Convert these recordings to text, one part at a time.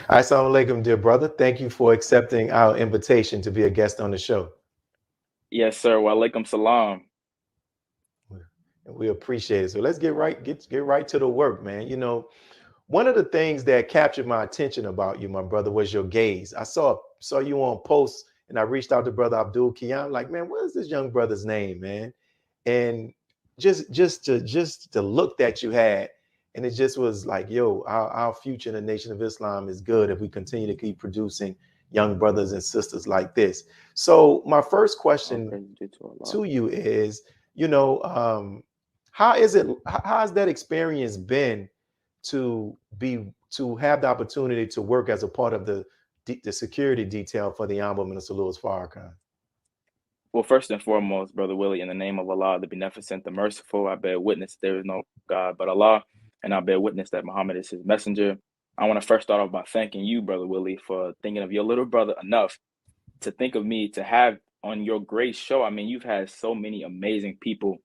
Assalamu alaikum, dear brother. Thank you for accepting our invitation to be a guest on the show. Yes, sir. Wa alaikum salam. And we appreciate it. So let's get right to the work, man. One of the things that captured my attention about you, my brother, was your gaze. I saw you on posts, and I reached out to brother Abdul Kiyan, like, man, what is this young brother's name, man? And just the look that you had, and it just was like, yo, our future in the Nation of Islam is good if we continue to keep producing young brothers and sisters like this. So my first All question praise due to Allah. to you is, you know, how is it? How has that experience been to have the opportunity to work as a part of the security detail for the Honorable Minister Louis Farrakhan? Well, first and foremost, Brother Willie, in the name of Allah, the Beneficent, the Merciful, I bear witness there is no God but Allah, and I bear witness that Muhammad is his messenger. I want to first start off by thanking you, Brother Willie, for thinking of your little brother enough to think of me to have on your great show. I mean, you've had so many amazing people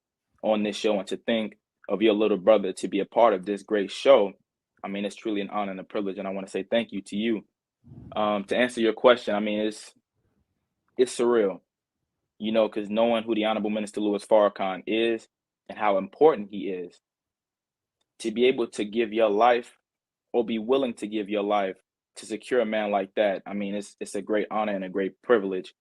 on this show, and to think of your little brother to be a part of this great show, I mean, it's truly an honor and a privilege, and I want to say thank you to you. To answer your question, I mean, it's surreal, because knowing who the Honorable Minister Louis Farrakhan is and how important he is, to be able to give your life or be willing to give your life to secure a man like that, I mean, it's a great honor and a great privilege.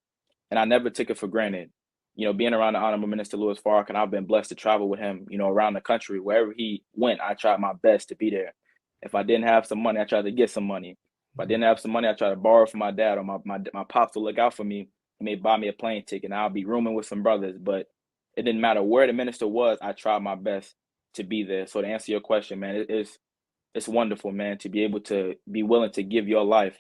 And I never took it for granted. Being around the Honorable Minister Louis Farrakhan, I've been blessed to travel with him, around the country. Wherever he went, I tried my best to be there. If I didn't have some money, I tried to get some money. If I didn't have some money, I tried to borrow from my dad, or my pops to look out for me. He may buy me a plane ticket, and I'll be rooming with some brothers. But it didn't matter where the minister was, I tried my best to be there. So to answer your question, man, it's wonderful, man, to be able to be willing to give your life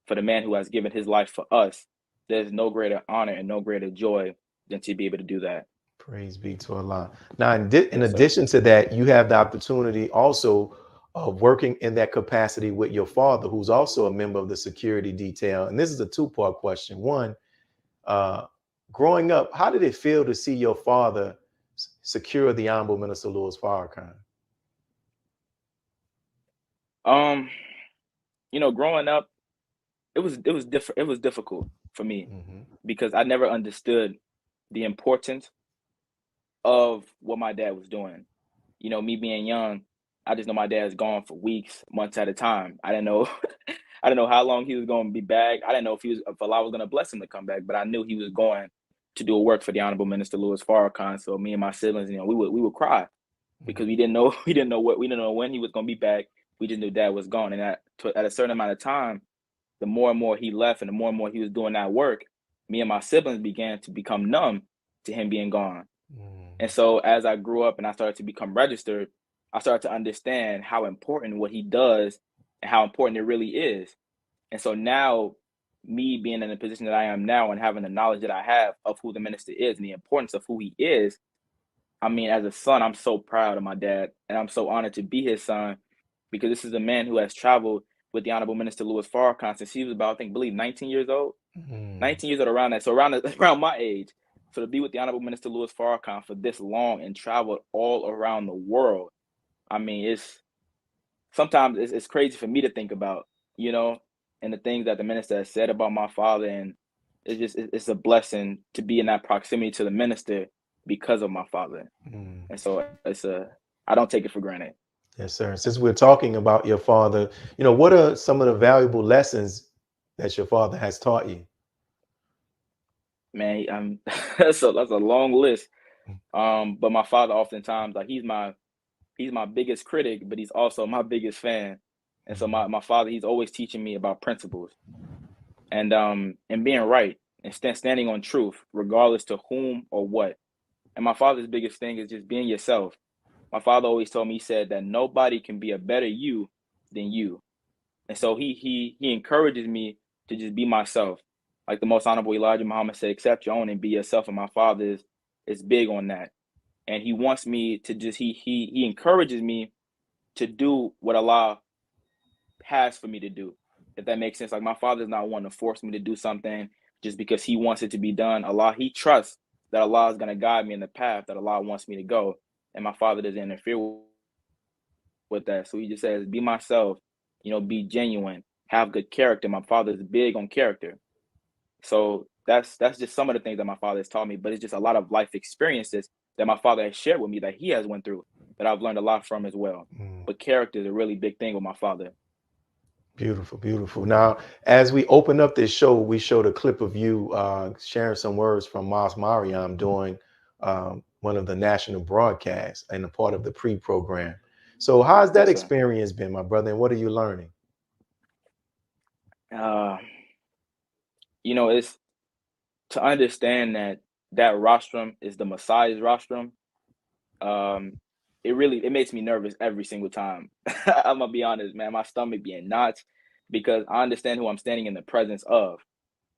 for the man who has given his life for us. There's no greater honor and no greater joy than to be able to do that. Praise be to Allah. Now, in Yes, sir. addition to that, you have the opportunity also of working in that capacity with your father, who's also a member of the security detail. And this is a two-part question. One, uh, growing up, how did it feel to see your father secure the Honorable Minister Louis Farrakhan? Um, growing up, it was difficult for me Hmm. because I never understood the importance of what my dad was doing. Me being young, I just know my dad's gone for weeks, months at a time. I didn't know I didn't know how long he was going to be back. I didn't know if Allah was going to bless him to come back, but I knew he was going to do a work for the Honorable Minister Louis Farrakhan. So me and my siblings, we would cry because we didn't know we didn't know when he was going to be back. We just knew dad was gone, and at a certain amount of time, the more and more he left, and the more and more he was doing that work, me and my siblings began to become numb to him being gone. And Mm. so as I grew up and I started to become registered, I started to understand how important what he does and how important it really is. And so now, me being in the position that I am now and having the knowledge that I have of who the minister is and the importance of who he is, I mean, as a son, I'm so proud of my dad, and I'm so honored to be his son, because this is a man who has traveled with the Honorable Minister Louis Farrakhan since he was about, believe 19 years old. Mm. 19 years old, around that. So around my age. So to be with the Honorable Minister Louis Farrakhan for this long and traveled all around the world, I mean, it's crazy for me to think about, you know, and the things that the minister has said about my father, and it's a blessing to be in that proximity to the minister because of my father. Mm. And so I don't take it for granted. Yes, sir. Since we're talking about your father, what are some of the valuable lessons that your father has taught you? Man, that's a long list. But my father oftentimes, like, he's my biggest critic, but he's also my biggest fan. And so Mhm. my father, he's always teaching me about principles, and being right, and standing on truth, regardless to whom or what. And my father's biggest thing is just being yourself. My father always told me, he said that nobody can be a better you than you. And so he encourages me to just be myself. Like the most honorable Elijah Muhammad said, accept your own and be yourself. And my father is big on that. And he wants me to just he encourages me to do what Allah has for me to do. If that makes sense. Like, my father's not one to force me to do something just because he wants it to be done. He trusts that Allah is gonna guide me in the path that Allah wants me to go. And my father doesn't interfere with that. So he just says, be myself, be genuine, have good character. My father is big on character. So that's just some of the things that my father has taught me, but it's just a lot of life experiences that my father has shared with me that he has went through that I've learned a lot from as well. Mm. But character is a really big thing with my father. Beautiful, beautiful. Now, as we open up this show, we showed a clip of you sharing some words from Mas Mariam during one of the national broadcasts and a part of the pre-program. So, how's that Yes, sir. experience been, my brother, and what are you learning? Uh, it's to understand that rostrum is the Messiah's rostrum. Um, it makes me nervous every single time. I'm gonna be honest, man. My stomach be in knots because I understand who I'm standing in the presence of.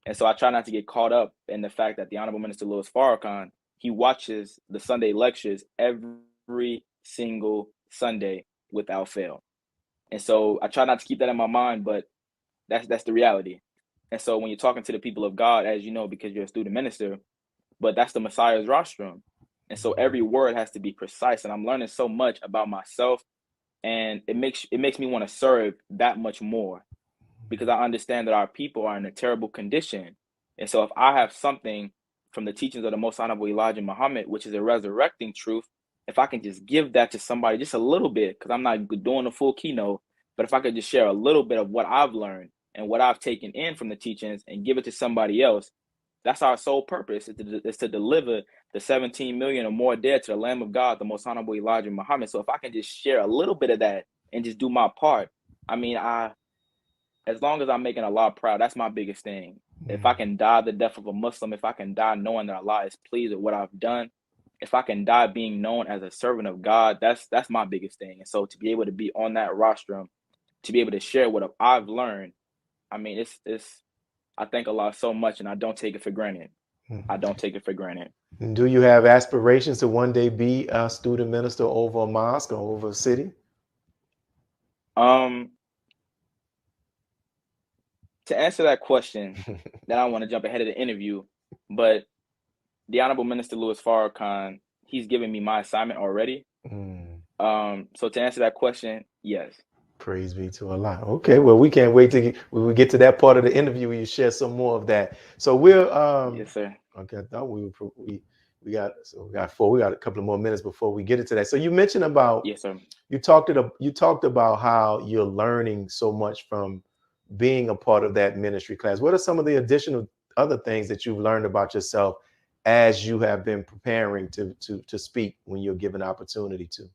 And so I try not to get caught up in the fact that the Honorable Minister Louis Farrakhan, he watches the Sunday lectures every single Sunday without fail. And so I try not to keep that in my mind, but that's the reality. And so when you're talking to the people of God, as you know, because you're a student minister, but that's the Messiah's rostrum. And so every word has to be precise. And I'm learning so much about myself, and it makes me want to serve that much more, because I understand that our people are in a terrible condition. And so if I have something from the teachings of the Most Honorable Elijah Muhammad, which is a resurrecting truth, if I can just give that to somebody just a little bit, because I'm not doing the full keynote, but if I could just share a little bit of what I've learned and what I've taken in from the teachings and give it to somebody else, that's our sole purpose, is to deliver the 17 million or more dead to the Lamb of God, the Most Honorable Elijah Muhammad. So if I can just share a little bit of that and just do my part, I mean, as long as I'm making Allah proud, that's my biggest thing. If I can die the death of a Muslim, if I can die knowing that Allah is pleased with what I've done, if I can die being known as a servant of God, that's my biggest thing. And so to be able to be on that rostrum, to be able to share what I've learned, I mean, it's I thank Allah so much, and I don't take it for granted. I don't take it for granted. And do you have aspirations to one day be a student minister over a mosque or over a city? Um, to answer that question, then I want to jump ahead of the interview, but the Honorable Minister Louis Farrakhan, he's given me my assignment already. Mm. So to answer that question, yes. Praise be to Allah. Okay, well, we can't wait to we get to that part of the interview where you share some more of that. So we're Yes, sir. okay. I thought we got we got a couple of more minutes before we get into that. So you mentioned about Yes, sir. you talked about how you're learning so much from being a part of that ministry class. What are some of the additional other things that you've learned about yourself as you have been preparing to speak when you're given opportunity to?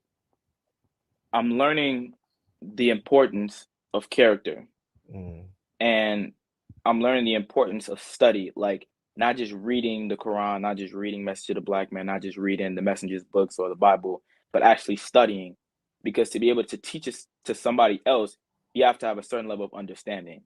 I'm learning the importance of character, Mm. and I'm learning the importance of study, like not just reading the Quran, not just reading Message to the Black Man, not just reading the Messenger's books or the Bible, but actually studying. Because to be able to teach us to somebody else, you have to have a certain level of understanding.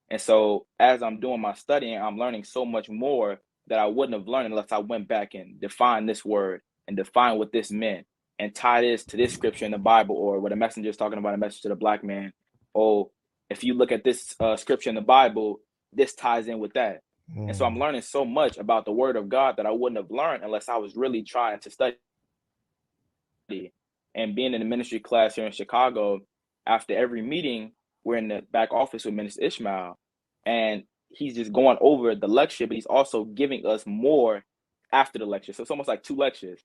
And so as I'm doing my studying, I'm learning so much more that I wouldn't have learned unless I went back and defined this word and define what this meant and tie this to this scripture in the Bible, or what a messenger is talking about, a message to the Black man. Oh, if you look at this scripture in the Bible, this ties in with that. And so I'm Mm. learning so much about the word of God that I wouldn't have learned unless I was really trying to study. And being in the ministry class here in Chicago, after every meeting, we're in the back office with Minister Ishmael, and he's just going over the lecture, but he's also giving us more after the lecture. So it's almost like two lectures.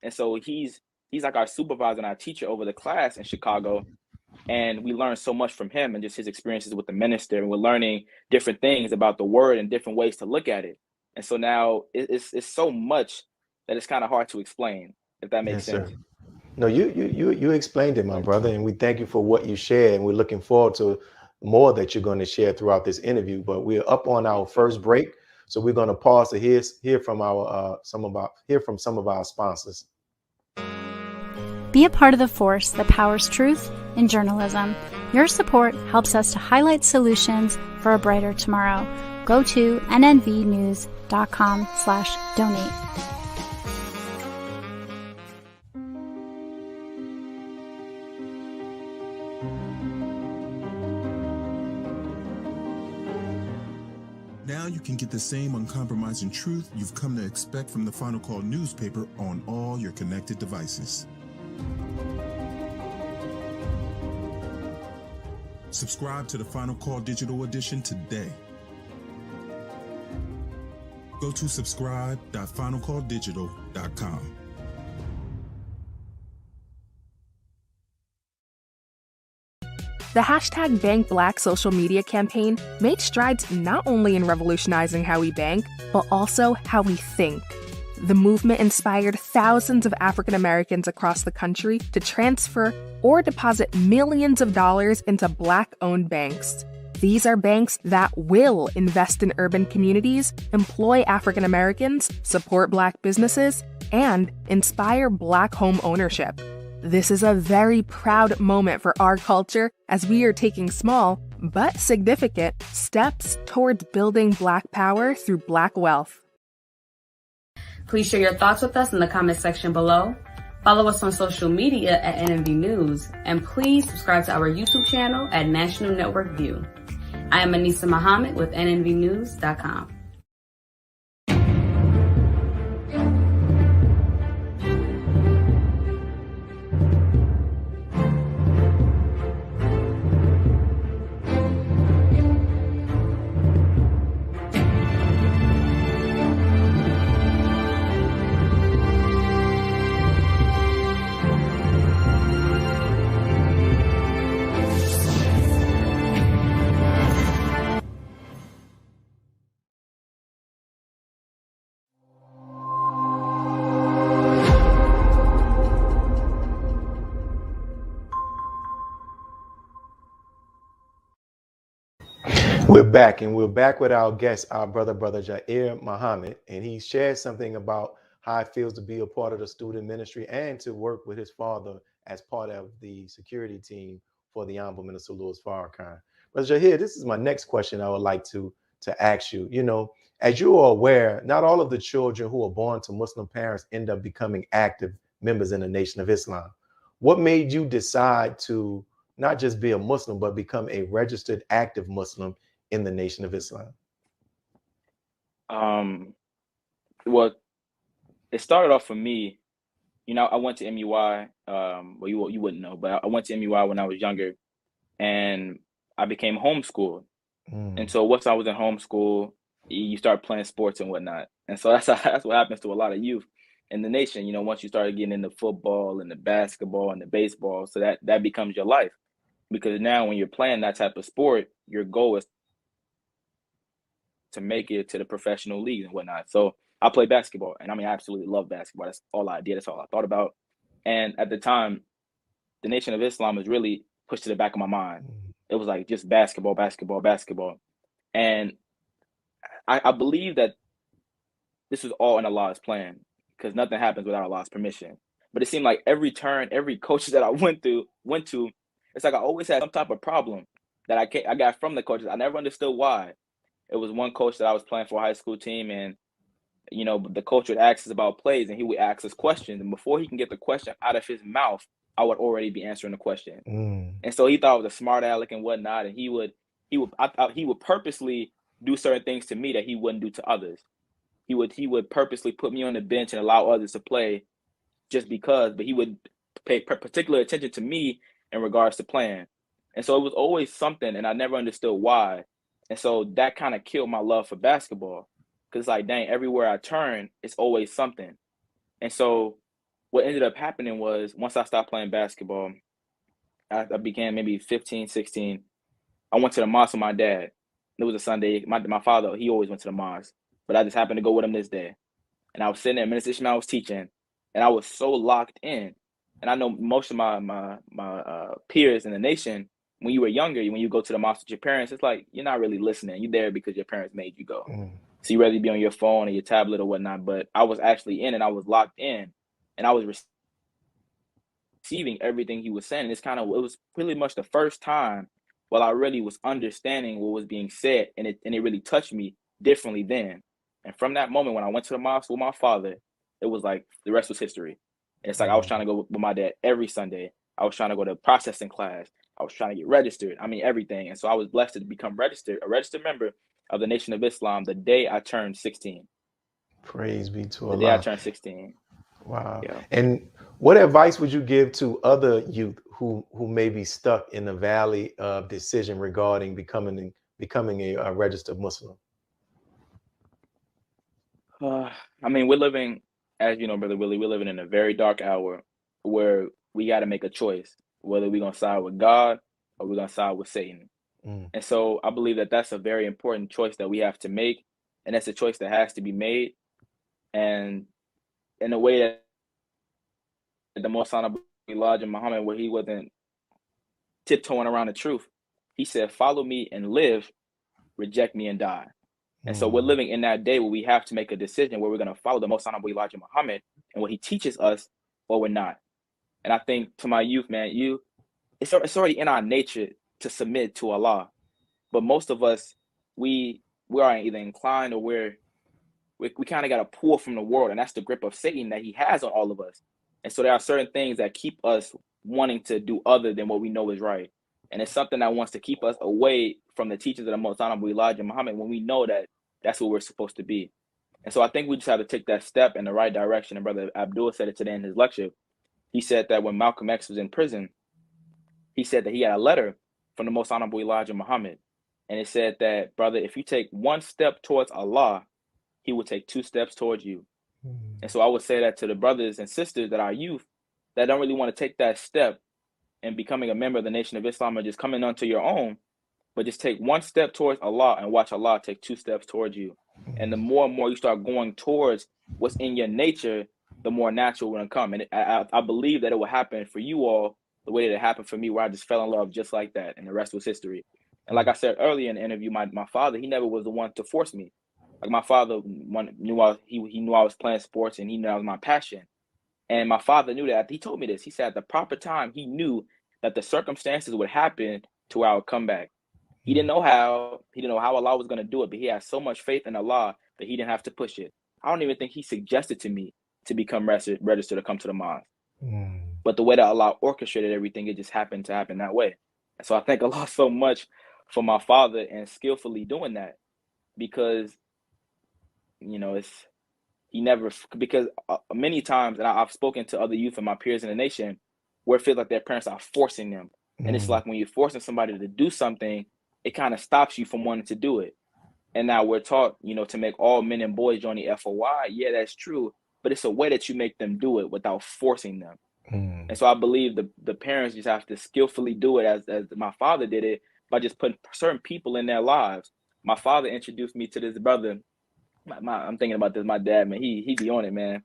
And so he's like our supervisor and our teacher over the class in Chicago. And we learn so much from him and just his experiences with the minister. And we're learning different things about the word and different ways to look at it. And so now it's so much that it's kind of hard to explain, if that makes Yes, sir. sense. No, you explained it, my brother, and we thank you for what you shared, and we're looking forward to more that you're going to share throughout this interview. But we're up on our first break, so we're going to pause to hear from some of our sponsors. Be a part of the force that powers truth in journalism. Your support helps us to highlight solutions for a brighter tomorrow. Go to nnvnews.com/donate. Now you can get the same uncompromising truth you've come to expect from the Final Call newspaper on all your connected devices. Subscribe to the Final Call Digital Edition today. Go to subscribe.finalcalldigital.com. The hashtag Bank Black social media campaign made strides not only in revolutionizing how we bank, but also how we think. The movement inspired thousands of African Americans across the country to transfer or deposit millions of dollars into Black-owned banks. These are banks that will invest in urban communities, employ African Americans, support Black businesses, and inspire Black home ownership. This is a very proud moment for our culture as we are taking small, but significant, steps towards building Black power through Black wealth. Please share your thoughts with us in the comment section below. Follow us on social media at NNV News, and please subscribe to our YouTube channel at National Network View. I am Anissa Muhammad with nnvnews.com. We're back, and we're back with our guest, our brother Jair Muhammad, and he shared something about how it feels to be a part of the student ministry and to work with his father as part of the security team for the Honorable Minister Louis Farrakhan. Brother Jair, this is my next question I would like to ask you. You know, as you are aware, not all of the children who are born to Muslim parents end up becoming active members in the Nation of Islam. What made you decide to not just be a Muslim, but become a registered active Muslim in the Nation of Islam? Well, it started off for me. You know, I went to MUI. Well, you wouldn't know, but I went to MUI when I was younger, and I became homeschooled. And so once I was in homeschool, you start playing sports and whatnot. And so that's what happens to a lot of youth in the nation. You know, once you start getting into football and the basketball and the baseball, so that becomes your life. Because now when you're playing that type of sport, your goal is to make it to the professional leagues and whatnot. So I play basketball, and I mean, I absolutely love basketball. That's all I did. That's all I thought about. And at the time, the Nation of Islam was really pushed to the back of my mind. It was like just basketball, basketball, basketball. And I believe that this was all in Allah's plan, because nothing happens without Allah's permission. But it seemed like every turn, every coach that I went to, it's like I always had some type of problem that I got from the coaches. I never understood why. It was one coach that I was playing for a high school team, and you know, the coach would ask us about plays, and he would ask us questions, and before he can get the question out of his mouth, I would already be answering the question. And so he thought I was a smart aleck and whatnot, and he would purposely do certain things to me that he wouldn't do to others. He would purposely put me on the bench and allow others to play just because, but he would pay particular attention to me in regards to playing. And so it was always something, and I never understood why. And so that kind of killed my love for basketball, because like, dang, everywhere I turn, it's always something. And so what ended up happening was, once I stopped playing basketball, I began maybe 15, 16. I went to the mosque with my dad. It was a Sunday. My father, he always went to the mosque, but I just happened to go with him this day. And I was sitting there, Minister Ishmael was teaching, and I was so locked in. And I know most of my peers in the nation, when you were younger, when you go to the mosque with your parents, it's like you're not really listening. You're there because your parents made you go. So you'd rather be on your phone or your tablet or whatnot. But I was actually in, and I was locked in, and I was receiving everything he was saying. And it was pretty much the first time while I really was understanding what was being said, and it really touched me differently then. And from that moment, when I went to the mosque with my father, it was like the rest was history. And it's like I was trying to go with my dad every Sunday. I was trying to go to processing class. I was trying to get registered. I mean, everything. And so I was blessed to become a registered member of the Nation of Islam the day I turned 16. Praise be to Allah. The day I turned 16. Wow. Yeah. And What advice would you give to other youth who may be stuck in the valley of decision regarding becoming a registered Muslim? I mean, we're living, as you know, Brother Willie, we're living in a very dark hour where we got to make a choice, whether we're going to side with God or we're going to side with Satan. Mm. And so I believe that that's a very important choice that we have to make. And that's a choice that has to be made. And in a way that the most honorable Elijah Muhammad, where he wasn't tiptoeing around the truth, he said, follow me and live, reject me and die. And so we're living in that day where we have to make a decision where we're going to follow the most honorable Elijah Muhammad and what he teaches us, or we're not. And I think to my youth, man, it's already in our nature to submit to Allah. But most of us, we are either inclined or we kind of got to pull from the world. And that's the grip of Satan that he has on all of us. And so there are certain things that keep us wanting to do other than what we know is right. And it's something that wants to keep us away from the teachings of the most honorable Elijah Muhammad when we know that that's what we're supposed to be. And so I think we just have to take that step in the right direction. And Brother Abdul said it today in his lecture. He said that when Malcolm X was in prison, he said that he had a letter from the most honorable Elijah Muhammad. And it said that, brother, if you take one step towards Allah, he will take 2 steps towards you. And so I would say that to the brothers and sisters that are youth that don't really want to take that step and becoming a member of the Nation of Islam or just coming onto your own, but just take 1 step towards Allah and watch Allah take 2 steps towards you. And the more and more you start going towards what's in your nature, the more natural it will come. And I believe that it will happen for you all the way that it happened for me, where I just fell in love just like that, and the rest was history. And like I said earlier in the interview, my father, he never was the one to force me. Like my father knew he knew I was playing sports, and he knew that was my passion. And my father knew that. He told me this. He said at the proper time, he knew that the circumstances would happen to where I would come back. He didn't know how. He didn't know how Allah was going to do it, but he had so much faith in Allah that he didn't have to push it. I don't even think he suggested to me to become registered to come to the mosque. But the way that Allah orchestrated everything, it just happened to happen that way. And so I thank Allah so much for my father and skillfully doing that, because, you know, because many times, and I've spoken to other youth and my peers in the nation, where it feels like their parents are forcing them. And it's like when you're forcing somebody to do something, it kind of stops you from wanting to do it. And now we're taught, you know, to make all men and boys join the FOI. Yeah, that's true. But it's a way that you make them do it without forcing them. And so I believe the parents just have to skillfully do it as my father did it, by just putting certain people in their lives. My father introduced me to this brother. I'm thinking about this. My dad, man, he be on it, man.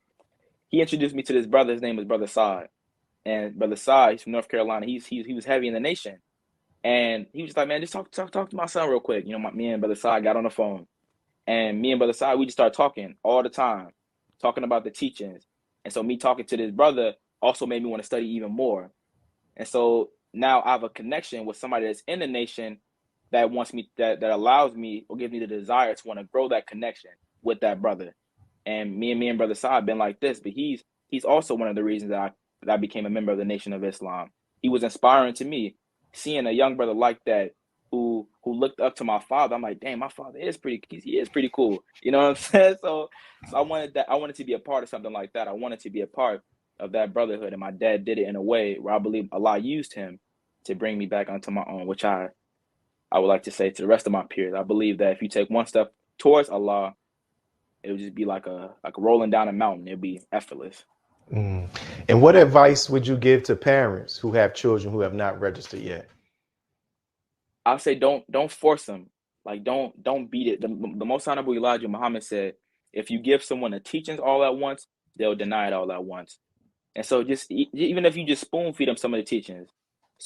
He introduced me to this brother. His name is Brother Saad. And Brother Saad, he's from North Carolina. He was heavy in the nation. And he was just like, man, just talk to my son real quick. You know, me and Brother Saad got on the phone. And me and Brother Saad, we just started talking all the time, talking about the teachings. And so me talking to this brother also made me want to study even more. And so now I have a connection with somebody that's in the nation that wants me, that allows me or gives me the desire to want to grow that connection with that brother. And me and Brother Saad have been like this, but he's also one of the reasons that I became a member of the Nation of Islam. He was inspiring to me, seeing a young brother like that who looked up to my father. I'm like, dang, my father he is pretty cool. You know what I'm saying? So I wanted to be a part of something like that. I wanted to be a part of that brotherhood, and my dad did it in a way where I believe Allah used him to bring me back onto my own, which I would like to say to the rest of my peers. I believe that if you take 1 step towards Allah, it would just be like rolling down a mountain. It'd be effortless. And what advice would you give to parents who have children who have not registered yet? I'll say don't force them. Like don't beat it. The most honorable Elijah Muhammad said, if you give someone the teachings all at once, they'll deny it all at once. And so just even if you just spoon feed them some of the teachings,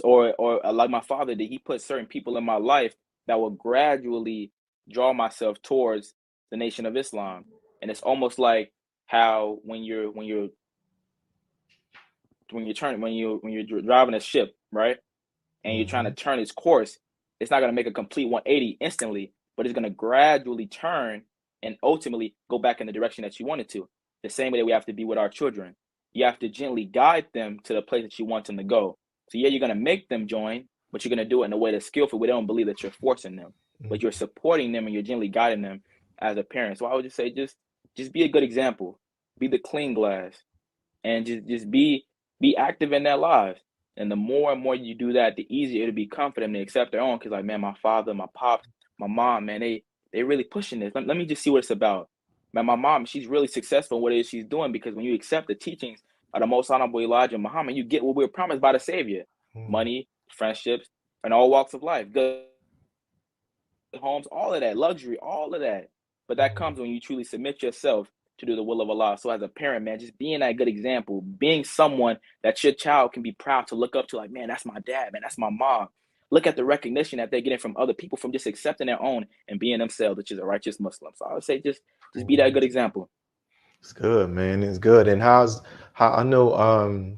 or like my father did, he put certain people in my life that will gradually draw myself towards the Nation of Islam. And it's almost like how when you're driving a ship, right? And you're trying to turn its course, it's not going to make a complete 180 instantly, but it's going to gradually turn and ultimately go back in the direction that you wanted to. The same way that we have to be with our children. You have to gently guide them to the place that you want them to go. So yeah, you're going to make them join, but you're going to do it in a way that's skillful. We don't believe that you're forcing them, but you're supporting them and you're gently guiding them as a parent. So I would just say, just be a good example, be the clean glass, and just be be active in their lives. And the more and more you do that, the easier it'll become for them to accept their own. Because like, man, my father, my pops, my mom, man, they really pushing this. Let me just see what it's about. Man, my mom, she's really successful in what it is she's doing, because when you accept the teachings of the Most Honorable Elijah Muhammad, you get what we were promised by the Savior: money, friendships, and all walks of life, good homes, all of that, luxury, all of that. But that comes when you truly submit yourself to do the will of Allah. So as a parent, man, just being that good example, being someone that your child can be proud to look up to, like, man, that's my dad, man, that's my mom. Look at the recognition that they're getting from other people, from just accepting their own and being themselves, which is a righteous Muslim. So I would say just be that good example. It's good, man. It's good. And how I know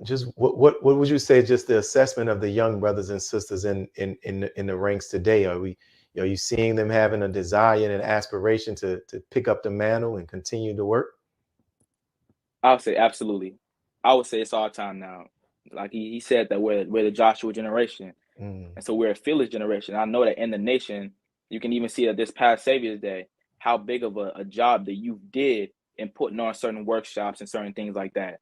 just what would you say, just the assessment of the young brothers and sisters in the ranks today? Are you seeing them having a desire and an aspiration to pick up the mantle and continue to work? I would say absolutely. I would say it's our time now. Like he said that we're the Joshua generation. And so we're a fearless generation. I know that in the nation, you can even see that this past Savior's Day, how big of a job the youth did in putting on certain workshops and certain things like that.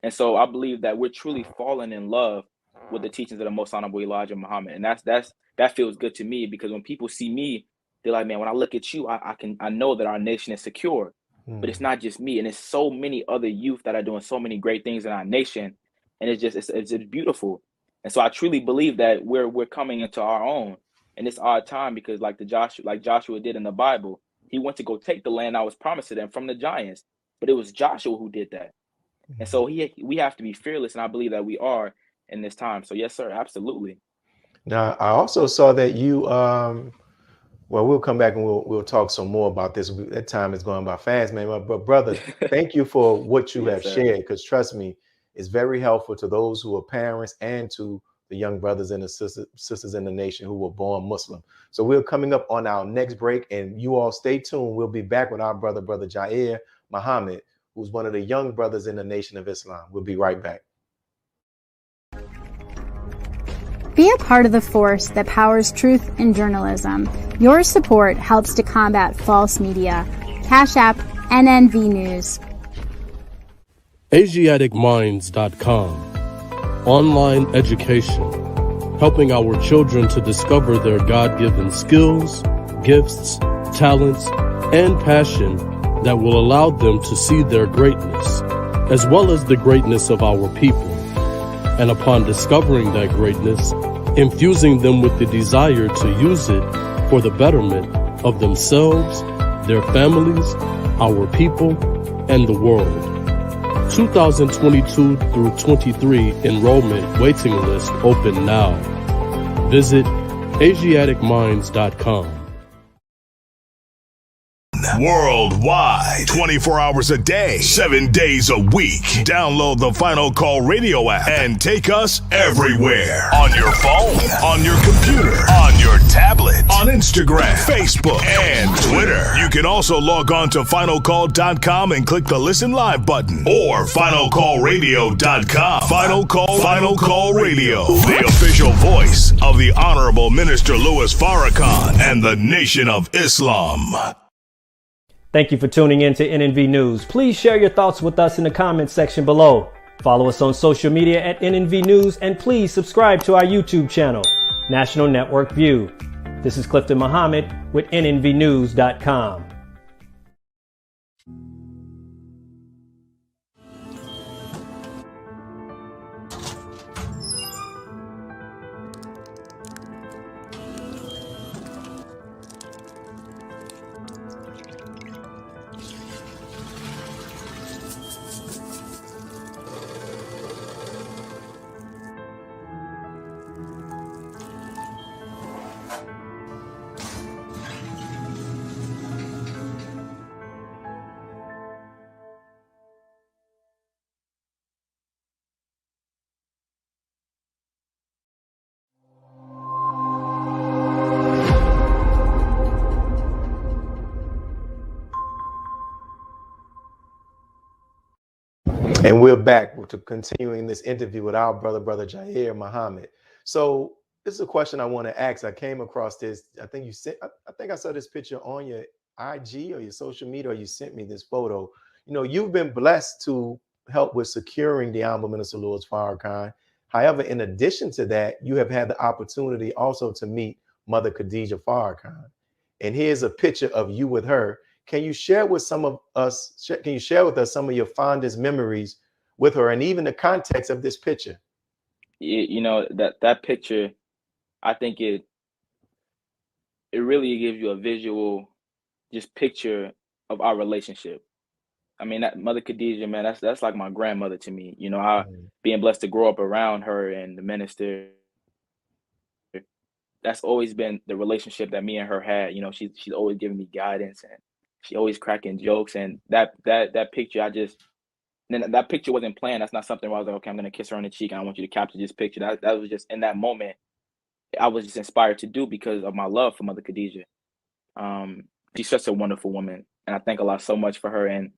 And so I believe that we're truly falling in love with the teachings of the Most Honorable Elijah Muhammad. And that feels good to me, because when people see me, they're like, man, when I look at you, I know that our nation is secure. But it's not just me, and it's so many other youth that are doing so many great things in our nation, and it's beautiful. And so I truly believe that we're coming into our own, and it's our time, because like Joshua did in the Bible, he went to go take the land that was promised to them from the giants, but it was Joshua who did that. And so we have to be fearless, and I believe that we are in this time. So yes, sir, absolutely. Now, I also saw that you well, we'll come back and we'll talk some more about this. That time is going by fast, man. But brother, thank you for what you Yes, have sir. shared, because trust me, it's very helpful to those who are parents and to the young brothers and the sisters in the nation who were born Muslim. So we're coming up on our next break, and you all stay tuned. We'll be back with our brother Jair Muhammad, who's one of the young brothers in the Nation of Islam. We'll be right back. Be a part of the force that powers truth in journalism. Your support helps to combat false media. Cash App, NNV News. AsiaticMinds.com. Online education, helping our children to discover their God-given skills, gifts, talents, and passion that will allow them to see their greatness, as well as the greatness of our people. And upon discovering that greatness, infusing them with the desire to use it for the betterment of themselves, their families, our people, and the world. 2022 through 23 enrollment waiting list open now. Visit AsiaticMinds.com. Worldwide, 24 hours a day, 7 days a week. Download the Final Call Radio app and take us everywhere. On your phone, on your computer, on your tablet, on Instagram, Facebook, and Twitter. You can also log on to finalcall.com and click the Listen Live button, or finalcallradio.com. Final Call Radio, the official voice of the Honorable Minister Louis Farrakhan and the Nation of Islam. Thank you for tuning in to NNV News. Please share your thoughts with us in the comments section below. Follow us on social media at NNV News, and please subscribe to our YouTube channel, National Network View. This is Clifton Muhammad with NNVnews.com. And we're back to continuing this interview with our brother Jair Muhammad. So this is a question I want to ask. I came across this. I think I saw this picture on your IG or your social media, or you sent me this photo. You know, you've been blessed to helped with securing the Honorable Minister Louis Farrakhan. However, in addition to that, you have had the opportunity also to meet Mother Khadijah Farrakhan. And here's a picture of you with her. Can you share with some of us, can you share with us some of your fondest memories with her and even the context of this picture? You know, that picture, I think it really gives you a visual just picture of our relationship. I mean, that Mother Khadijah, man, that's like my grandmother to me. You know, I being blessed to grow up around her and the minister, that's always been the relationship that me and her had. You know, she's always giving me guidance and she always cracking jokes. And that picture, that picture wasn't planned. That's not something where I was like, okay, I'm gonna kiss her on the cheek and I want you to capture this picture. That was just in that moment. I was just inspired to do because of my love for Mother Khadijah. She's such a wonderful woman, and I thank Allah so much for her. And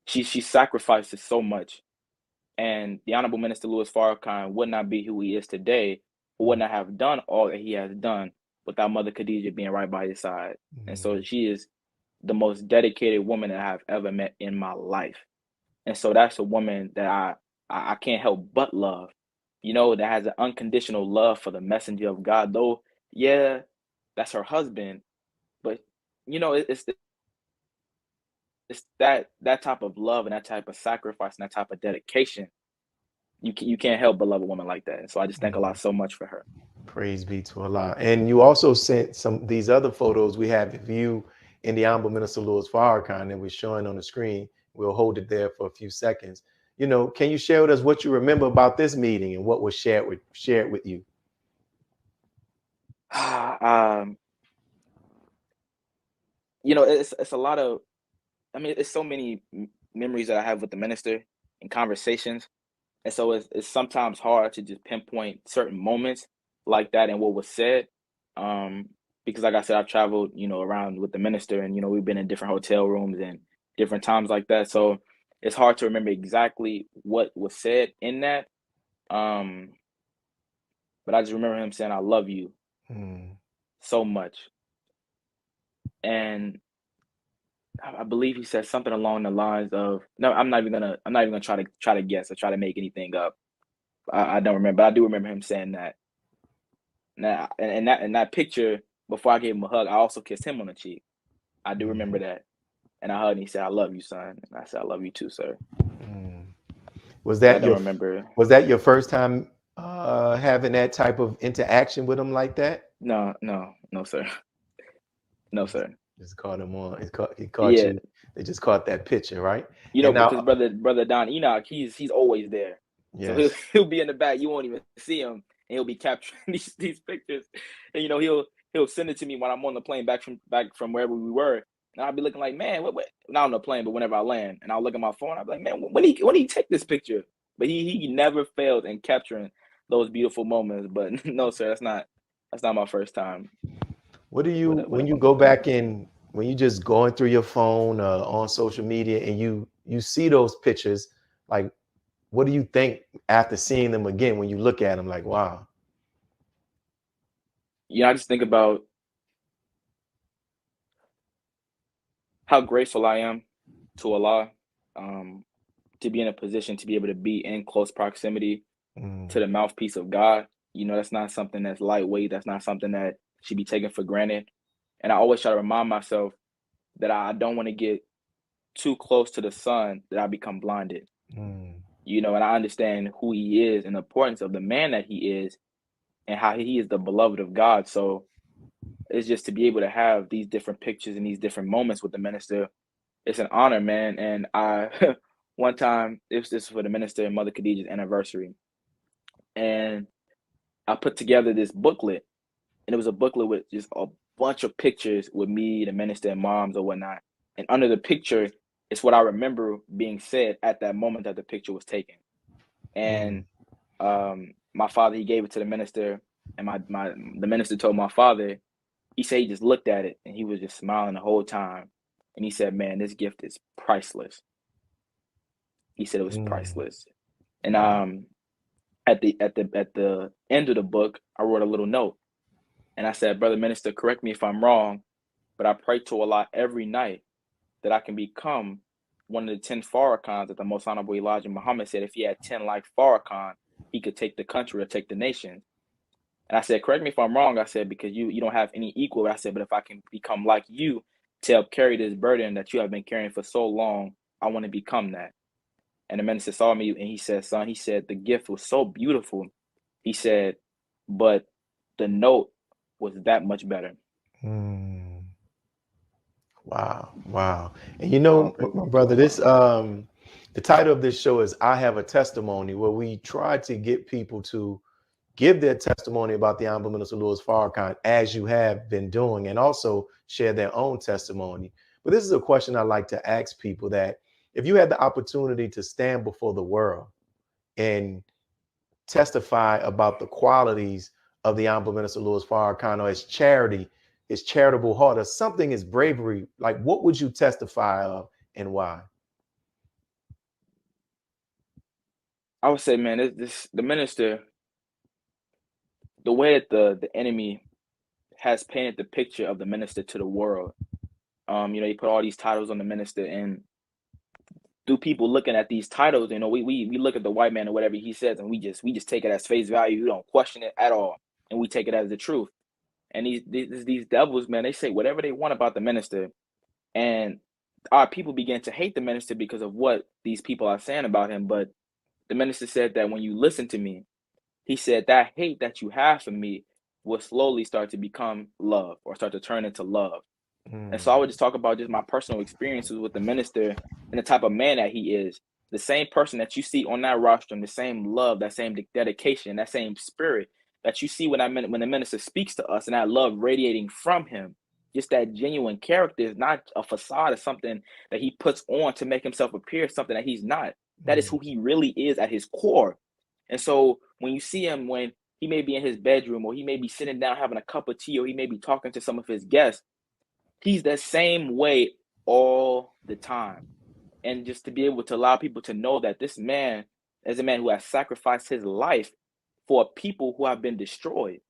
she sacrifices so much. And the Honorable Minister Louis Farrakhan would not be who he is today, or would not have done all that he has done without Mother Khadijah being right by his side. And so she is the most dedicated woman that I've ever met in my life. And so that's a woman that I can't help but love, you know, that has an unconditional love for the messenger of God. Though, yeah, that's her husband, but you know, it's that type of love and that type of sacrifice and that type of dedication. You can't help but love a woman like that. And so I just thank Allah so much for her. Praise be to Allah. And you also sent these other photos we have of you and the Honorable Minister Louis Farrakhan that we're showing on the screen. We'll hold it there for a few seconds. You know, can you share with us what you remember about this meeting and what was shared with you? You know, it's a lot of, I mean, it's so many memories that I have with the minister and conversations. And so it's sometimes hard to just pinpoint certain moments like that and what was said. Because like I said, I've traveled, you know, around with the minister and, you know, we've been in different hotel rooms and different times like that. So it's hard to remember exactly what was said in that. But I just remember him saying, I love you so much. And I believe he said something along the lines of, no, I'm not even gonna try to guess or try to make anything up. I don't remember, but I do remember him saying that. Now, and that picture, before I gave him a hug, I also kissed him on the cheek. I do remember that. And I hugged and he said, I love you, son. And I said, I love you too, sir. Was that your first time having that type of interaction with him like that? No, sir. No, sir. Just caught him on. He caught you. They just caught that picture, right? You know, because brother Don Enoch, he's always there. Yes. So he'll be in the back. You won't even see him, and he'll be capturing these pictures. And you know, he'll send it to me when I'm on the plane back from wherever we were. And I'll be looking like, man, what? Not on the plane, but whenever I land, and I'll look at my phone. I'll be like, man, when did he take this picture? But he never failed in capturing those beautiful moments. But no, sir, that's not my first time. What do you when you go back in, when you just going through your phone on social media and you see those pictures, like what do you think after seeing them again when you look at them? Like, wow. Yeah, I just think about how grateful I am to Allah to be in a position to be able to be in close proximity to the mouthpiece of God. You know, that's not something that's lightweight. That's not something that should be taken for granted. And I always try to remind myself that I don't want to get too close to the sun that I become blinded. You know, and I understand who he is and the importance of the man that he is and how he is the beloved of God. So it's just to be able to have these different pictures and these different moments with the minister. It's an honor, man. And I, one time, this was for the minister and Mother Khadijah's anniversary. And I put together this booklet, and it was a booklet with just a bunch of pictures with me, the minister, and moms or whatnot. And under the picture, it's what I remember being said at that moment that the picture was taken. And my father, he gave it to the minister, and the minister told my father, he said he just looked at it and he was just smiling the whole time. And he said, man, this gift is priceless. He said it was priceless. And at the end of the book, I wrote a little note. And I said, brother minister, correct me if I'm wrong, but I pray to Allah every night that I can become one of the 10 Farrakhans that the Most Honorable Elijah Muhammad said if he had 10 like Farrakhan, he could take the country or take the nation. And I said, correct me if I'm wrong. I said, because you don't have any equal. I said, but if I can become like you to help carry this burden that you have been carrying for so long, I want to become that. And the minister saw me and he said, son, he said, the gift was so beautiful. He said, but the note was that much better. Wow. Wow. And you know, my brother, this the title of this show is I Have a Testimony, where we try to get people to give their testimony about the Honorable Minister Louis Farrakhan, as you have been doing, and also share their own testimony. But this is a question I like to ask people, that if you had the opportunity to stand before the world and testify about the qualities of the Honorable Minister Louis Farrakhan, or his charity, his charitable heart, or something, his bravery, like what would you testify of and why? I would say, man, the minister, the way that the enemy has painted the picture of the minister to the world, he put all these titles on the minister, and through people looking at these titles, we look at the white man or whatever he says, and we just take it as face value. We don't question it at all, and we take it as the truth. And these devils, man, they say whatever they want about the minister, and our people begin to hate the minister because of what these people are saying about him. But the minister said that when you listen to me, he said that hate that you have for me will slowly start to become love, or start to turn into love. And so I would just talk about just my personal experiences with the minister and the type of man that he is. The same person that you see on that rostrum, the same love, that same dedication, that same spirit that you see when the minister speaks to us, and that love radiating from him. Just that genuine character is not a facade of something that he puts on to make himself appear something that he's not. That is who he really is at his core. And so when you see him, when he may be in his bedroom, or he may be sitting down having a cup of tea, or he may be talking to some of his guests, he's the same way all the time. And just to be able to allow people to know that this man is a man who has sacrificed his life for people who have been destroyed.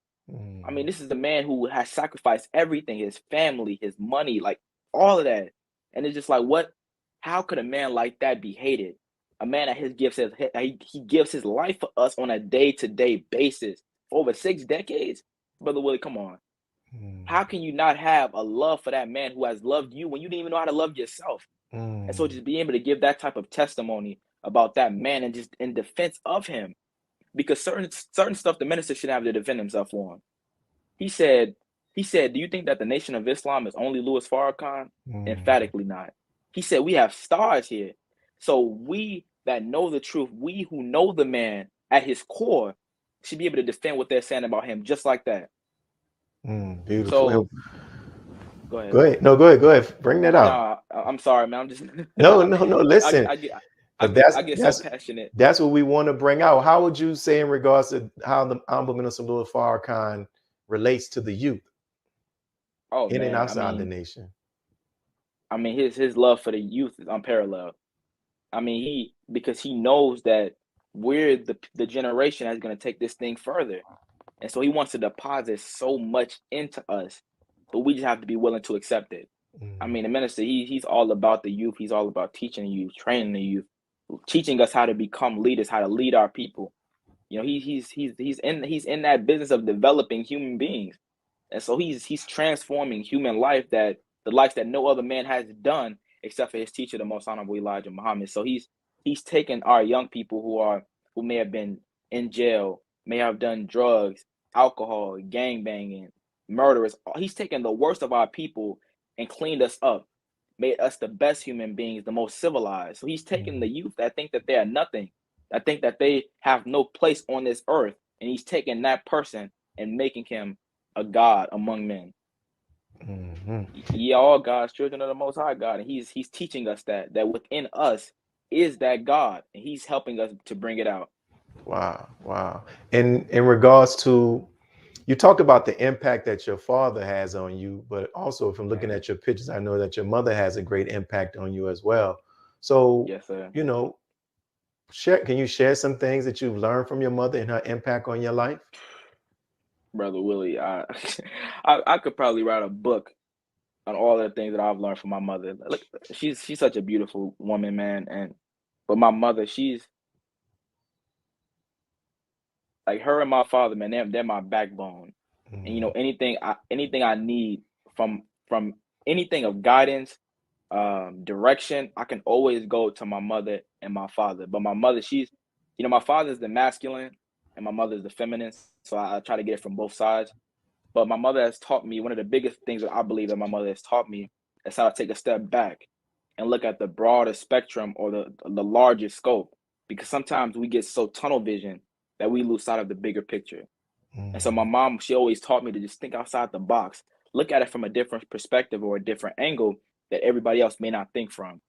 I mean, this is the man who has sacrificed everything, his family, his money, like all of that. And it's just like, how could a man like that be hated? A man that he gives his life for us on a day-to-day basis for over 6 decades. Brother Willie, come on. How can you not have a love for that man who has loved you when you didn't even know how to love yourself? And so just being able to give that type of testimony about that man, and just in defense of him, because certain stuff the minister should have to defend himself on. He said, do you think that the Nation of Islam is only Louis Farrakhan? Emphatically not. He said, we have stars here. So we that know the truth, we who know the man at his core, should be able to defend what they're saying about him just like that. Beautiful. So, go ahead. Go ahead. No, go ahead. Bring that out. No, I'm sorry, man. I'm just no. Listen, I get that's so passionate. That's what we want to bring out. How would you say in regards to how the Honorable Minister Louis Farrakhan relates to the youth in and outside the nation? I mean, his love for the youth is unparalleled. I mean, because he knows that we're the generation that's going to take this thing further. And so he wants to deposit so much into us, but we just have to be willing to accept it. I mean, the minister, he's all about the youth. He's all about teaching the youth, training the youth, teaching us how to become leaders, how to lead our people. He's in that business of developing human beings. And so he's transforming human life, that the likes that no other man has done except for his teacher, the Most Honorable Elijah Muhammad. So he's taken our young people who may have been in jail, may have done drugs, alcohol, gangbanging, murderers. He's taken the worst of our people and cleaned us up, made us the best human beings, the most civilized. So he's taken the youth that think that they are nothing, that think that they have no place on this earth, and he's taking that person and making him a god among men. Ye all God's children of the Most High God, and he's teaching us that within us is that God, and he's helping us to bring it out. Wow. And in regards to, you talked about the impact that your father has on you, but also from looking at your pictures, I know that your mother has a great impact on you as well. So, yes, sir. Can you share some things that you've learned from your mother and her impact on your life? Brother Willie, I could probably write a book on all the things that I've learned from my mother. Look, she's such a beautiful woman, man. But my mother, she's like, her and my father, man. They're my backbone. And you know, anything I need from anything of guidance, direction, I can always go to my mother and my father. But my mother, she's, you know, my father's the masculine and my mother's the feminine. So I try to get it from both sides. But my mother has taught me, one of the biggest things that I believe that my mother has taught me is how to take a step back and look at the broader spectrum or the larger scope. Because sometimes we get so tunnel vision that we lose sight of the bigger picture. And so my mom, she always taught me to just think outside the box, look at it from a different perspective or a different angle that everybody else may not think from.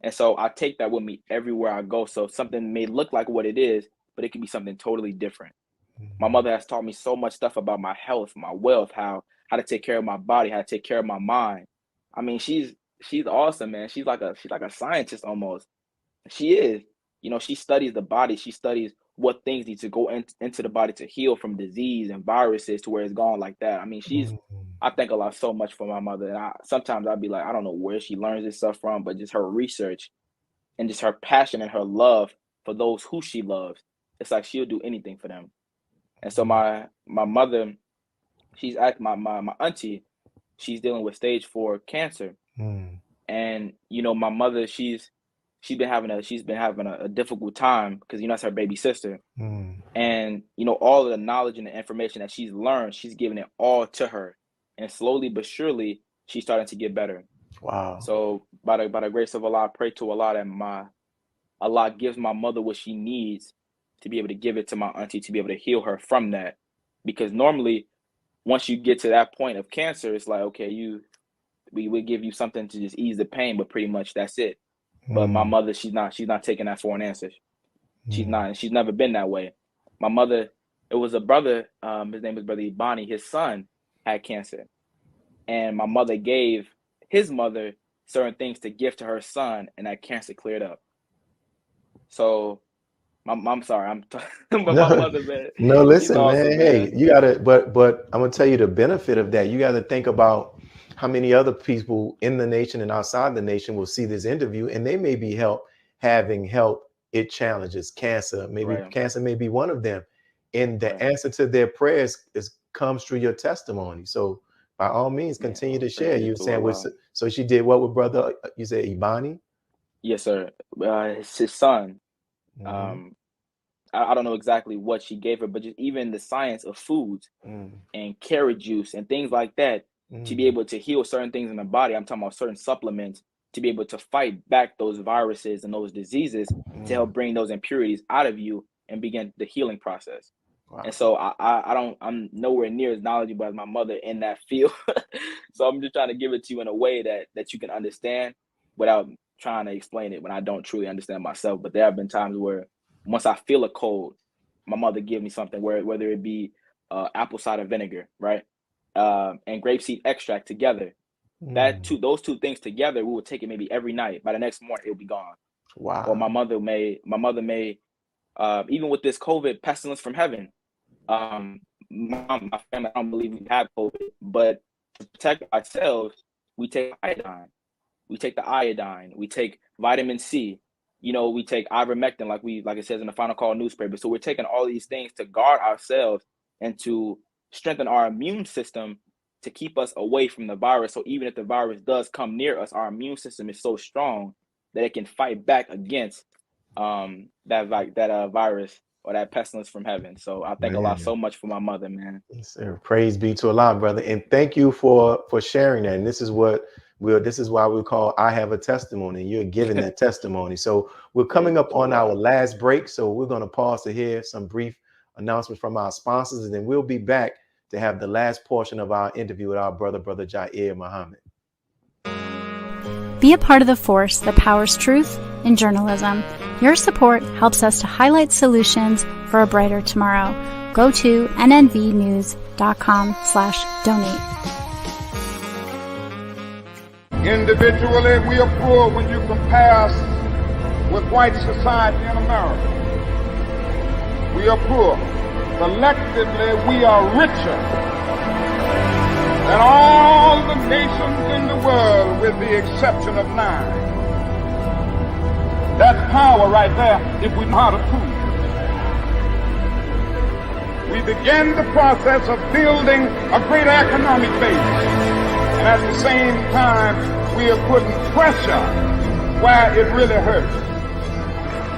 And so I take that with me everywhere I go. So something may look like what it is, but it can be something totally different. My mother has taught me so much stuff about my health, my wealth, how to take care of my body, how to take care of my mind. I mean, she's awesome, man. She's like a scientist almost. She is. You know, she studies the body. She studies what things need to go into the body to heal from disease and viruses to where it's gone like that. I mean, I thank a lot so much for my mother. And sometimes I'd be like, I don't know where she learns this stuff from, but just her research and just her passion and her love for those who she loves. It's like she'll do anything for them. And so my mother, she's my auntie, she's dealing with stage 4 cancer. And, you know, my mother, she's been having a difficult time because, you know, that's her baby sister. And, you know, all of the knowledge and the information that she's learned, she's giving it all to her. And slowly but surely, she's starting to get better. Wow. So by the grace of Allah, I pray to Allah that Allah gives my mother what she needs to be able to give it to my auntie, to be able to heal her from that. Because normally, once you get to that point of cancer, it's like, okay, we would give you something to just ease the pain, but pretty much that's it. But my mother, she's not taking that for an answer. She's not, and she's never been that way. My mother, it was a brother, his name was Brother Ibani, his son had cancer. And my mother gave his mother certain things to give to her son, and that cancer cleared up. So I'm sorry, but my mother, man. No, listen, awesome, man. Hey, you gotta, but I'm gonna tell you the benefit of that. You gotta think about how many other people in the nation and outside the nation will see this interview, and they may be having help. It challenges cancer. Maybe cancer may be one of them, and the answer to their prayers comes through your testimony. So by all means, continue to share. You were saying so she did what with brother? You said Ibani? Yes, sir. His son. I don't know exactly what she gave her, but just even the science of foods and carrot juice and things like that to be able to heal certain things in the body. I'm talking about certain supplements to be able to fight back those viruses and those diseases to help bring those impurities out of you and begin the healing process. Wow. And so I'm nowhere near as knowledgeable as my mother in that field. So I'm just trying to give it to you in a way that you can understand without trying to explain it when I don't truly understand myself. But there have been times where once I feel a cold, my mother gives me something, whether it be apple cider vinegar, right? And grapeseed extract together. Those two things together, we would take it maybe every night. By the next morning, it'll be gone. Wow. Or my mother may, even with this COVID pestilence from heaven, my family, I don't believe we have COVID, but to protect ourselves, we take iodine. We take the iodine. We take vitamin C. You know, we take ivermectin, like it says in the Final Call newspaper. So we're taking all these things to guard ourselves and to strengthen our immune system to keep us away from the virus. So even if the virus does come near us, our immune system is so strong that it can fight back against that virus or that pestilence from heaven. So I thank Allah so much for my mother, man. Yes, sir. Praise be to Allah, brother. And thank you for sharing that. And this is why we call I Have a Testimony. You're giving that testimony. So we're coming up on our last break. So we're going to pause to hear some brief announcements from our sponsors, and then we'll be back to have the last portion of our interview with our brother Jair Muhammad. Be a part of the force that powers truth in journalism. Your support helps us to highlight solutions for a brighter tomorrow. Go to nnvnews.com/donate. Individually, we are poor when you compare us with white society in America. We are poor. Collectively, we are richer than all the nations nations in the world with the exception of 9. That's power right there if we know how to prove it. We begin the process of building a greater economic base. And at the same time, we are putting pressure where it really hurts.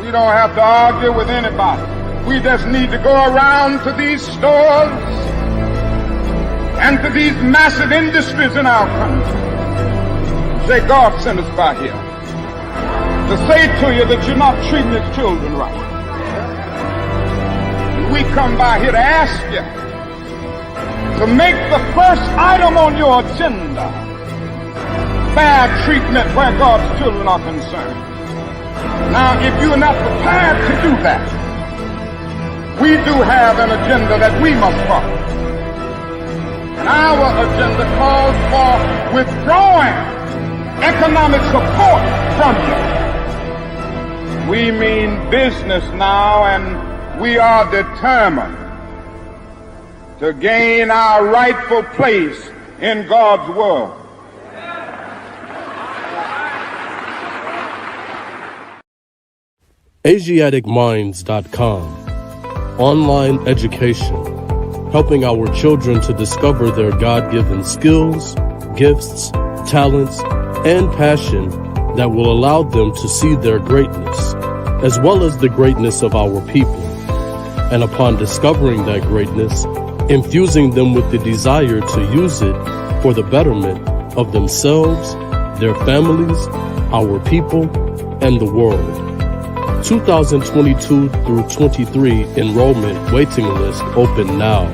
We don't have to argue with anybody. We just need to go around to these stores and to these massive industries in our country. Say, God sent us by here to say to you that you're not treating His children right. We come by here to ask you to make the first item on your agenda fair treatment where God's children are concerned. Now, if you're not prepared to do that, we do have an agenda that we must follow. And our agenda calls for withdrawing economic support from you. We mean business now, and we are determined to gain our rightful place in God's world. AsiaticMinds.com. Online education, helping our children to discover their God-given skills, gifts, talents, and passion that will allow them to see their greatness, as well as the greatness of our people. And upon discovering that greatness, infusing them with the desire to use it for the betterment of themselves, their families, our people, and the world. 2022 through 23 enrollment waiting list open now.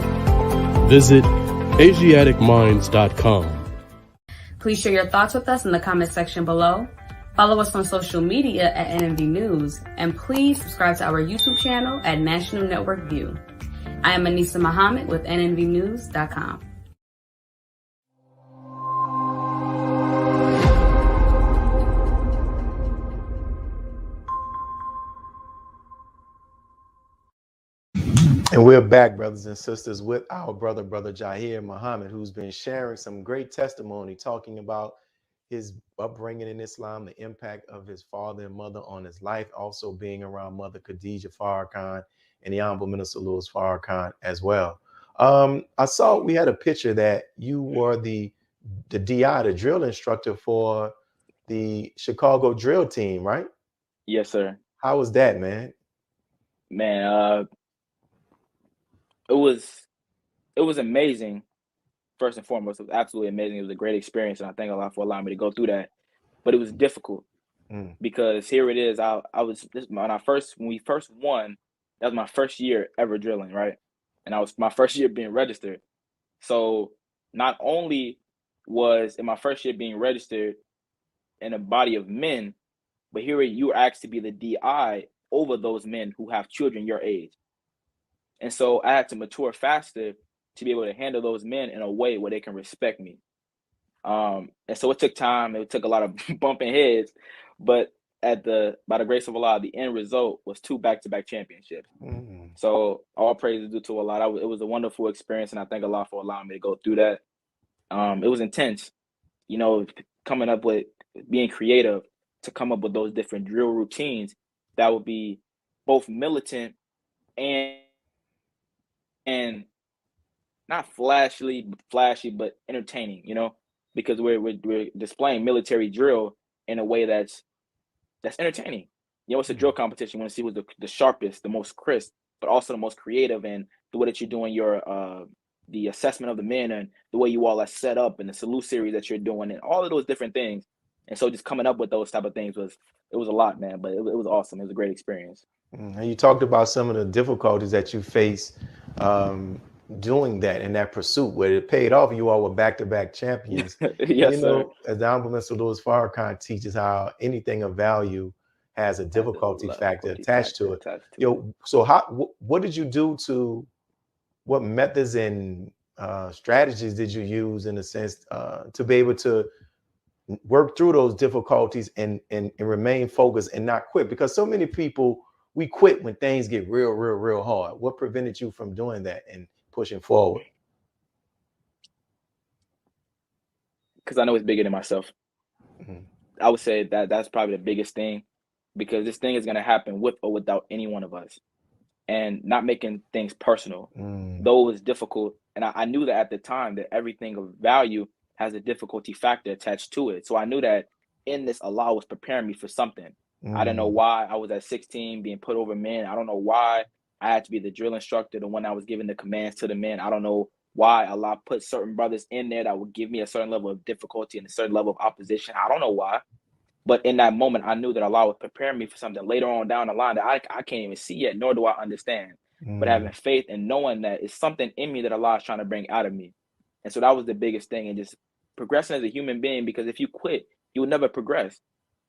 Visit AsiaticMinds.com. Please share your thoughts with us in the comment section below. Follow us on social media at NNV News, and please subscribe to our YouTube channel at National Network View. I am Willie Muhammad with NNVnews.com. And we're back, brothers and sisters, with our brother Jair Muhammad, who's been sharing some great testimony, talking about his upbringing in Islam, the impact of his father and mother on his life, also being around Mother Khadijah Farrakhan and the Honorable Minister Louis Farrakhan as well. I saw we had a picture that you were the DI, the drill instructor for the Chicago drill team, right? Yes, sir. How was that, man? Man, it was amazing. First and foremost, it was absolutely amazing. It was a great experience, and I thank Allah for allowing me to go through that. But it was difficult because here it is. When we first won, that was my first year ever drilling, right? And I was my first year being registered. So not only was in my first year being registered in a body of men, but here you were asked to be the DI over those men who have children your age. And so I had to mature faster to be able to handle those men in a way where they can respect me. And so it took time. It took a lot of bumping heads, but by the grace of Allah, the end result was 2 back-to-back championships. So all praise is due to Allah. It was a wonderful experience, and I thank Allah for allowing me to go through that. It was intense, coming up with being creative to come up with those different drill routines that would be both militant and not flashy, but entertaining, because we're displaying military drill in a way that's entertaining. It's a drill competition. You want to see who's the sharpest, the most crisp, but also the most creative, and the way that you're doing your the assessment of the men and the way you all are set up and the salute series that you're doing and all of those different things. And so just coming up with those type of things was a lot, man, but it was awesome. It was a great experience. And you talked about some of the difficulties that you faced doing that in that pursuit, where it paid off. You all were back-to-back champions. Yes, sir. As the Honorable Minister Louis Farrakhan teaches, how anything of value has a difficulty factor attached to it. So what did you do what methods and strategies did you use, in a sense, to be able to work through those difficulties and remain focused and not quit? Because so many people, we quit when things get real hard. What prevented you from doing that and pushing forward? because I know it's bigger than myself. Mhm. I would say that that's probably the biggest thing, because this thing is going to happen with or without any one of us, and not making things personal, though it was difficult. And I knew that at the time that everything of value has a difficulty factor attached to it. So I knew that in this, Allah was preparing me for something. I didn't know why I was at 16 being put over men. I don't know why I had to be the drill instructor, the one that was giving the commands to the men. I don't know why Allah put certain brothers in there that would give me a certain level of difficulty and a certain level of opposition. I don't know why. But in that moment, I knew that Allah was preparing me for something later on down the line that I can't even see yet, nor do I understand. But having faith and knowing that it's something in me that Allah is trying to bring out of me. And so that was the biggest thing, and just progressing as a human being, because if you quit, you will never progress.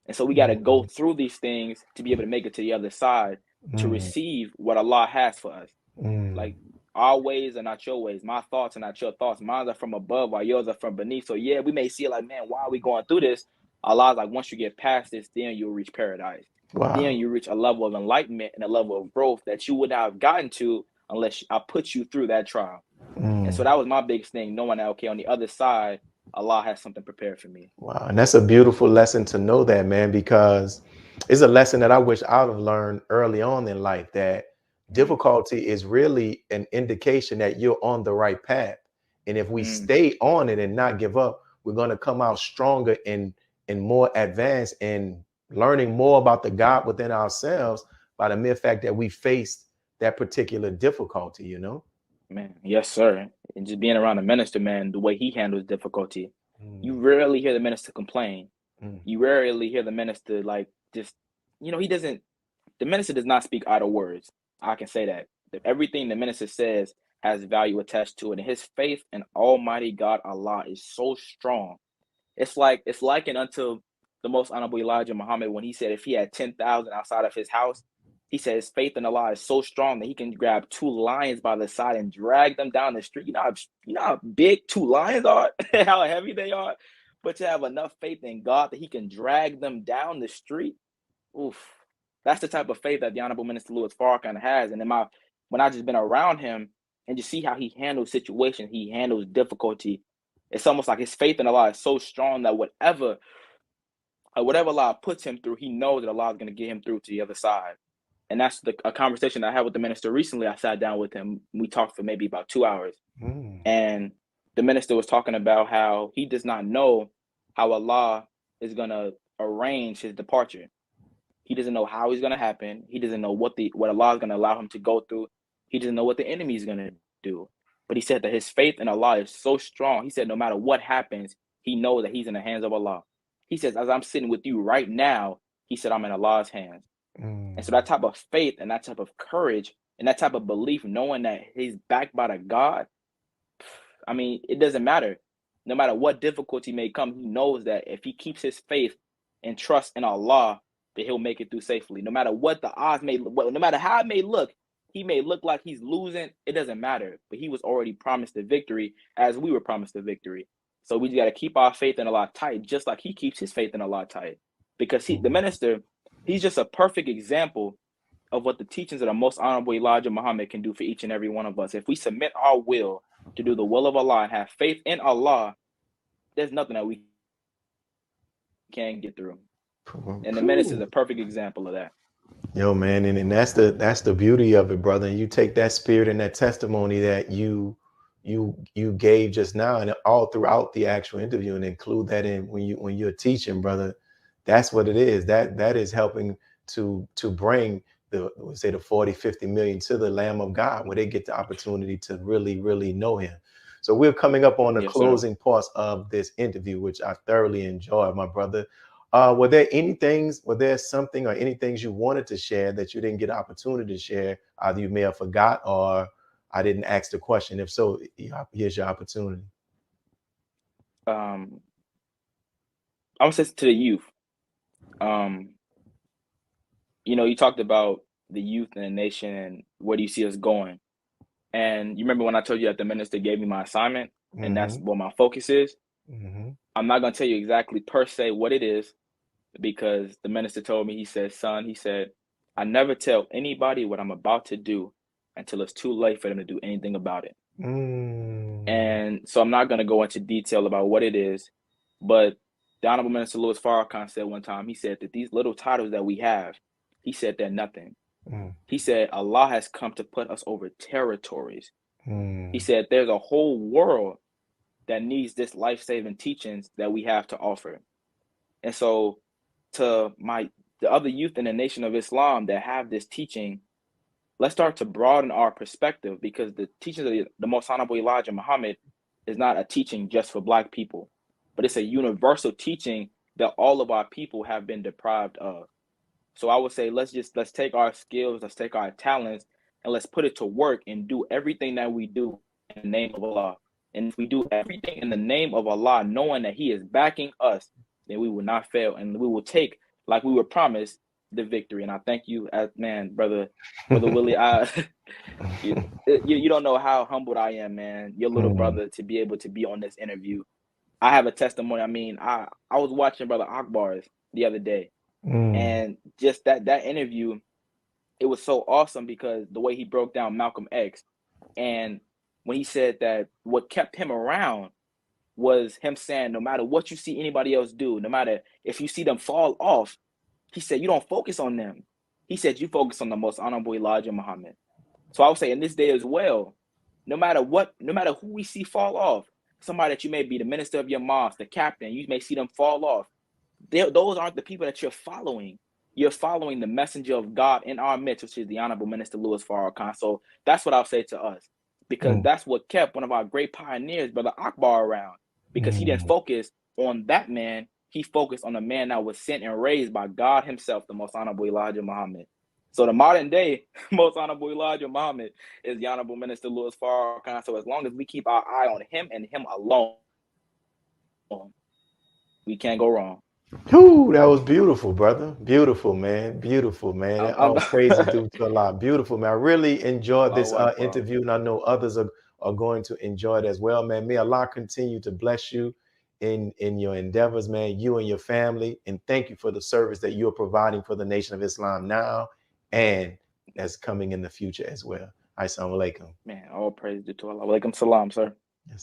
And so we got to go through these things to be able to make it to the other side, to receive what Allah has for us. Like, our ways are not your ways. My thoughts are not your thoughts. Mine are from above while yours are from beneath. So yeah, we may see it like, man, why are we going through this? Allah's like, once you get past this, then you'll reach paradise. Wow. Then you reach a level of enlightenment and a level of growth that you would not have gotten to unless I put you through that trial. And so that was my biggest thing, knowing that, okay, on the other side, Allah has something prepared for me. Wow. And that's a beautiful lesson to know that, man, because it's a lesson that I wish I would have learned early on in life, that difficulty is really an indication that you're on the right path. And if we stay on it and not give up, we're going to come out stronger and more advanced and learning more about the God within ourselves by the mere fact that we faced that particular difficulty, you know? Man, yes, sir. And just being around the minister, man, the way he handles difficulty, you rarely hear the minister complain. You rarely hear the minister like just, the minister does not speak idle words. I can say that. Everything the minister says has value attached to it. And his faith in Almighty God Allah is so strong. It's likened unto the most honorable Elijah Muhammad when he said if he had 10,000 outside of his house, he said his faith in Allah is so strong that he can grab 2 lions by the side and drag them down the street. You know how big 2 lions are, how heavy they are, but to have enough faith in God that he can drag them down the street. Oof. That's the type of faith that the Honorable Minister Louis Farrakhan has. And when I just been around him and just see how he handles situations, he handles difficulty. It's almost like his faith in Allah is so strong that whatever Allah puts him through, he knows that Allah is going to get him through to the other side. And that's a conversation I had with the minister recently. I sat down with him. We talked for maybe about 2 hours. And the minister was talking about how he does not know how Allah is going to arrange his departure. He doesn't know how it's going to happen. He doesn't know what Allah is going to allow him to go through. He doesn't know what the enemy is going to do. But he said that his faith in Allah is so strong. He said no matter what happens, he knows that he's in the hands of Allah. He says, as I'm sitting with you right now, he said, I'm in Allah's hands. And so that type of faith and that type of courage and that type of belief, knowing that he's backed by the God, I mean, it doesn't matter. No matter what difficulty may come, he knows that if he keeps his faith and trust in Allah, that he'll make it through safely. No matter what the odds no matter how it may look, he may look like he's losing. It doesn't matter. But he was already promised the victory as we were promised the victory. So we just got to keep our faith in Allah tight, just like he keeps his faith in Allah tight. Because the minister, he's just a perfect example of what the teachings of the most honorable Elijah Muhammad can do for each and every one of us. If we submit our will to do the will of Allah and have faith in Allah, there's nothing that we can't get through. And the minister is a perfect example of that. Yo, man, and that's the beauty of it, brother. And you take that spirit and that testimony that you gave just now and all throughout the actual interview, and include that in when you're teaching, brother. That's what it is. That is helping to bring the 40-50 million to the Lamb of God, where they get the opportunity to really, really know him. So we're coming up on the closing parts of this interview, which I thoroughly enjoyed, my brother. Were there something or any things you wanted to share that you didn't get an opportunity to share? Either you may have forgot or I didn't ask the question. If so, here's your opportunity. I would say to the youth, you talked about the youth in the nation and where do you see us going? And you remember when I told you that the minister gave me my assignment and that's what my focus is? I'm not going to tell you exactly per se what it is, because the minister told me, he said, son, I never tell anybody what I'm about to do until it's too late for them to do anything about it. And so I'm not going to go into detail about what it is, But the Honorable Minister Louis Farrakhan said one time, he said that these little titles that we have, he said they're nothing. He said Allah has come to put us over territories. He said there's a whole world that needs this life-saving teachings that we have to offer. And so to the other youth in the Nation of Islam that have this teaching, let's start to broaden our perspective, because the teachings of the Most Honorable Elijah Muhammad is not a teaching just for Black people, but it's a universal teaching that all of our people have been deprived of. So I would say let's take our skills, let's take our talents, and let's put it to work and do everything that we do in the name of Allah. And if we do everything in the name of Allah, knowing that He is backing us, then we will not fail, and we will take, like we were promised, the victory. And I thank you, brother Willie. You don't know how humbled I am, man. Your little brother, to be able to be on this interview. I have a testimony. I mean, I was watching Brother Akbar's the other day. And just that interview, it was so awesome because the way he broke down Malcolm X, and when he said that what kept him around was him saying, no matter what you see anybody else do, no matter if you see them fall off, he said, you don't focus on them. He said, you focus on the Most Honorable Elijah Muhammad. So I would say in this day as well, no matter who we see fall off, somebody that you may be the minister of your mosque, the captain, you may see them fall off. Those aren't the people that you're following. You're following the messenger of God in our midst, which is the Honorable Minister Louis Farrakhan. So that's what I'll say to us, because that's what kept one of our great pioneers, Brother Akbar, around, because he didn't focus on that man. He focused on the man that was sent and raised by God himself, the Most Honorable Elijah Muhammad. So the modern day Most Honorable Elijah Muhammad is the Honorable Minister Louis Farrakhan. So as long as we keep our eye on him and him alone, we can't go wrong. Ooh, that was beautiful, brother. Beautiful, man. Beautiful, man. All praise is due to Allah. Beautiful, man. I really enjoyed this interview, and I know others are going to enjoy it as well, man. May Allah continue to bless you in your endeavors, man, you and your family. And thank you for the service that you're providing for the Nation of Islam now and that's coming in the future as well. Assalamu alaikum. Man, all praise due to Allah. Walaikum salam, sir.